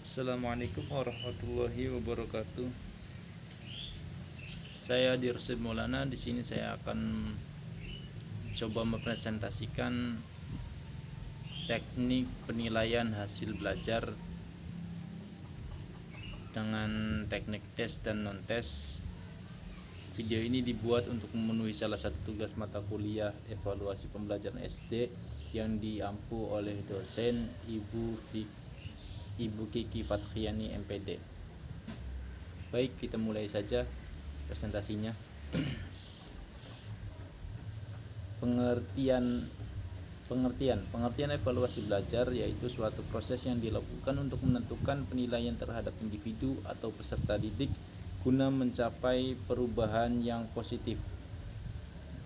Assalamualaikum warahmatullahi wabarakatuh. Saya Dirsyid Maulana. Di sini saya akan coba mempresentasikan teknik penilaian hasil belajar dengan teknik tes dan non tes. Video ini dibuat untuk memenuhi salah satu tugas mata kuliah evaluasi pembelajaran SD yang diampu oleh dosen Ibu Kiki Fathiyani MPD. Baik, kita mulai saja presentasinya. Pengertian evaluasi belajar yaitu suatu proses yang dilakukan untuk menentukan penilaian terhadap individu atau peserta didik guna mencapai perubahan yang positif.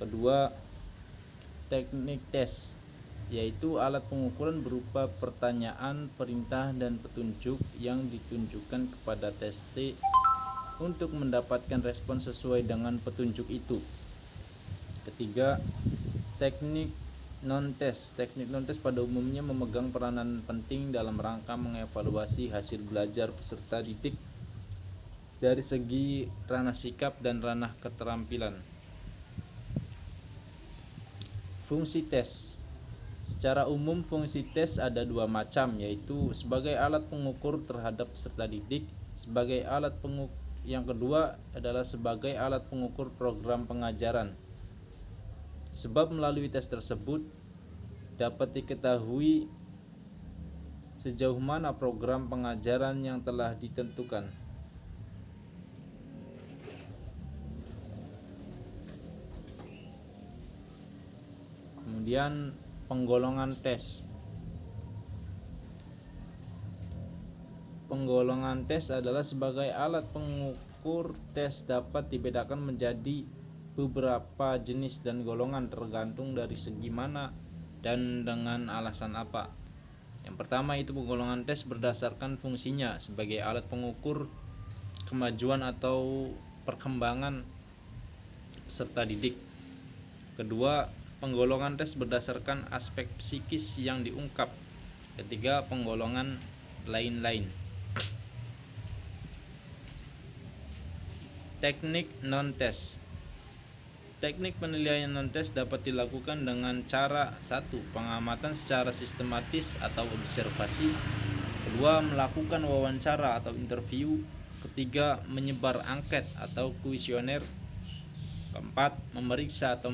Kedua, teknik tes yaitu alat pengukuran berupa pertanyaan, perintah, dan petunjuk yang ditunjukkan kepada teste untuk mendapatkan respon sesuai dengan petunjuk itu. Ketiga, teknik non-tes. Teknik non-tes pada umumnya memegang peranan penting dalam rangka mengevaluasi hasil belajar peserta didik dari segi ranah sikap dan ranah keterampilan. Fungsi tes. Secara umum fungsi tes ada dua macam, yaitu sebagai alat pengukur terhadap peserta didik, yang kedua adalah sebagai alat pengukur program pengajaran. Sebab melalui tes tersebut dapat diketahui sejauh mana program pengajaran yang telah ditentukan. Kemudian penggolongan tes. Penggolongan tes adalah sebagai alat pengukur tes dapat dibedakan menjadi beberapa jenis dan golongan tergantung dari segi mana dan dengan alasan apa. Yang pertama itu penggolongan tes berdasarkan fungsinya sebagai alat pengukur kemajuan atau perkembangan peserta didik. Kedua, penggolongan tes berdasarkan aspek psikis yang diungkap. Ketiga, penggolongan lain-lain. Teknik non-tes. Teknik penilaian non-tes dapat dilakukan dengan cara 1. Pengamatan secara sistematis atau observasi. Kedua, melakukan wawancara atau interview. Ketiga, menyebar angket atau kuesioner. Keempat, memeriksa atau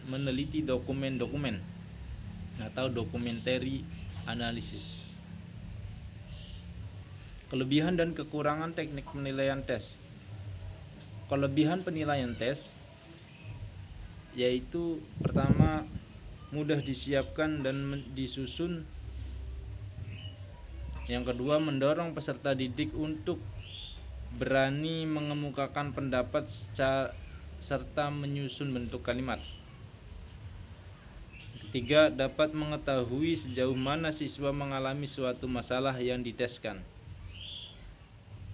meneliti dokumen-dokumen atau documentary analysis. Kelebihan dan kekurangan teknik penilaian tes. Kelebihan penilaian tes yaitu pertama, mudah disiapkan dan disusun. Yang kedua, mendorong peserta didik untuk berani mengemukakan pendapat serta menyusun bentuk kalimat. Ketiga, dapat mengetahui sejauh mana siswa mengalami suatu masalah yang diteskan.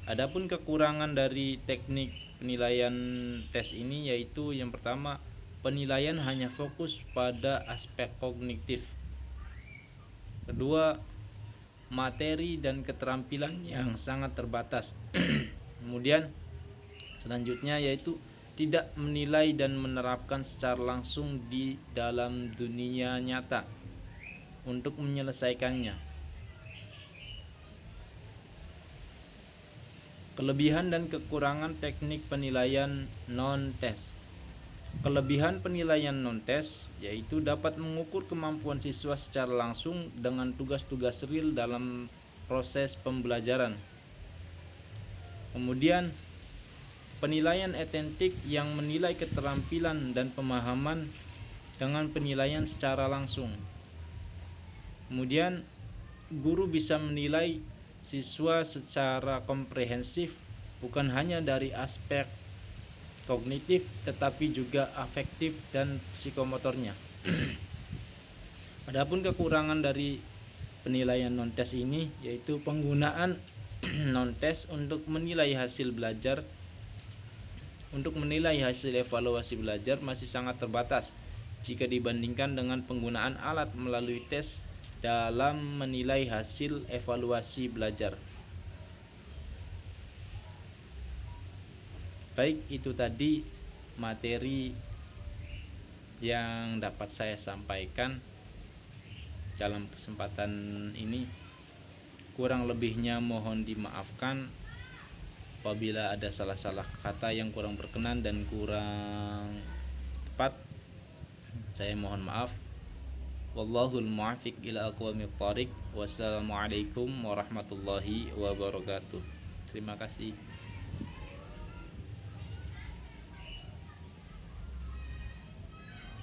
Adapun kekurangan dari teknik penilaian tes ini yaitu yang pertama, penilaian hanya fokus pada aspek kognitif. Kedua, materi dan keterampilan yang sangat terbatas. Kemudian selanjutnya yaitu tidak menilai dan menerapkan secara langsung di dalam dunia nyata untuk menyelesaikannya. Kelebihan dan kekurangan teknik penilaian non-tes. Kelebihan penilaian non-tes yaitu dapat mengukur kemampuan siswa secara langsung dengan tugas-tugas real dalam proses pembelajaran. Kemudian penilaian otentik yang menilai keterampilan dan pemahaman dengan penilaian secara langsung. Kemudian guru bisa menilai siswa secara komprehensif bukan hanya dari aspek kognitif tetapi juga afektif dan psikomotornya. Adapun kekurangan dari penilaian non-tes ini yaitu penggunaan non-tes untuk menilai hasil belajar, untuk menilai hasil evaluasi belajar masih sangat terbatas jika dibandingkan dengan penggunaan alat melalui tes dalam menilai hasil evaluasi belajar. Baik, itu tadi materi yang dapat saya sampaikan dalam kesempatan ini. Kurang lebihnya mohon dimaafkan apabila ada salah-salah kata yang kurang berkenan dan kurang tepat. Saya mohon maaf. Wallahul muwaffiq ila aqwamit thoriq. Wassalamualaikum warahmatullahi wabarakatuh. Terima kasih.